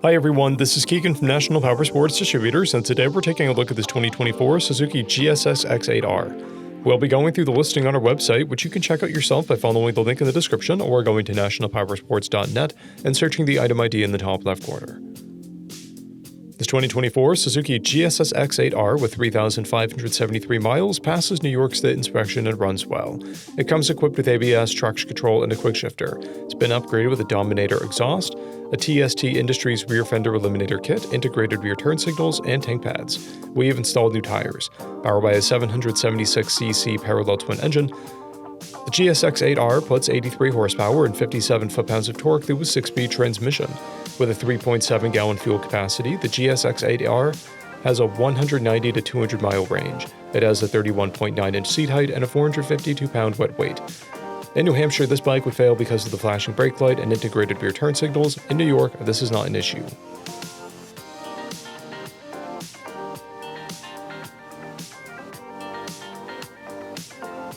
Hi everyone, this is Keegan from National Powersports Distributors, and today we're taking a look at this 2024 Suzuki GSX800. We'll be going through the listing on our website, which you can check out yourself by following the link in the description or going to nationalpowersports.net and searching the item ID in the top left corner. This 2024 Suzuki GSX8R with 3,573 miles passes New York State inspection and runs well. It comes equipped with ABS, traction control, and a quick shifter. It's been upgraded with a Dominator exhaust, a TST Industries rear fender eliminator kit, integrated rear turn signals, and tank pads. We've installed new tires. Powered by a 776cc parallel twin engine, the GSX8R puts 83 horsepower and 57 foot-pounds of torque through a 6-speed transmission. With a 3.7-gallon fuel capacity, the GSX8R has a 190 to 200-mile range. It has a 31.9-inch seat height and a 452-pound wet weight. In New Hampshire, this bike would fail because of the flashing brake light and integrated rear turn signals. In New York, this is not an issue.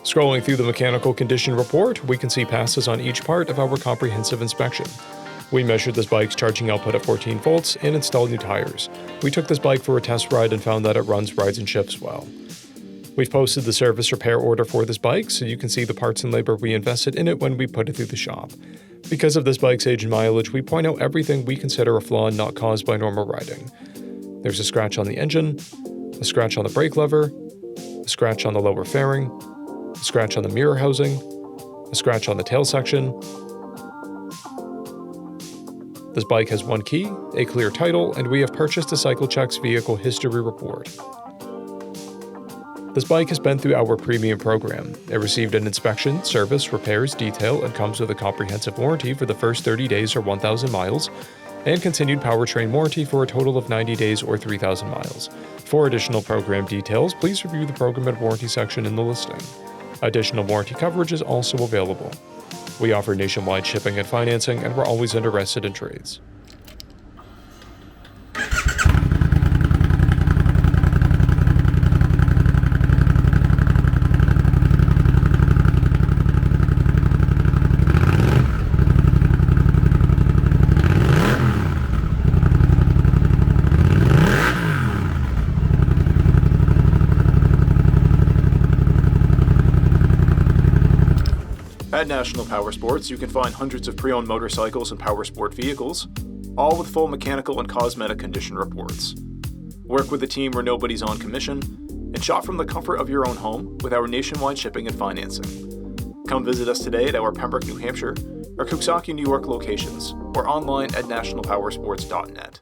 Scrolling through the mechanical condition report, we can see passes on each part of our comprehensive inspection. We measured this bike's charging output at 14 volts and installed new tires. We took this bike for a test ride and found that it runs, rides, and shifts well. We've posted the service repair order for this bike so you can see the parts and labor we invested in it when we put it through the shop. Because of this bike's age and mileage, we point out everything we consider a flaw not caused by normal riding. There's a scratch on the engine, a scratch on the brake lever, a scratch on the lower fairing, a scratch on the mirror housing, a scratch on the tail section. This bike has one key, a clear title, and we have purchased a CycleCheck's vehicle history report. This bike has been through our premium program. It received an inspection, service, repairs, detail, and comes with a comprehensive warranty for the first 30 days or 1,000 miles, and continued powertrain warranty for a total of 90 days or 3,000 miles. For additional program details, please review the program and warranty section in the listing. Additional warranty coverage is also available. We offer nationwide shipping and financing, and we're always interested in trades. At National Powersports, you can find hundreds of pre-owned motorcycles and powersport vehicles, all with full mechanical and cosmetic condition reports. Work with a team where nobody's on commission, and shop from the comfort of your own home with our nationwide shipping and financing. Come visit us today at our Pembroke, New Hampshire, or Coxsackie, New York locations, or online at nationalpowersports.net.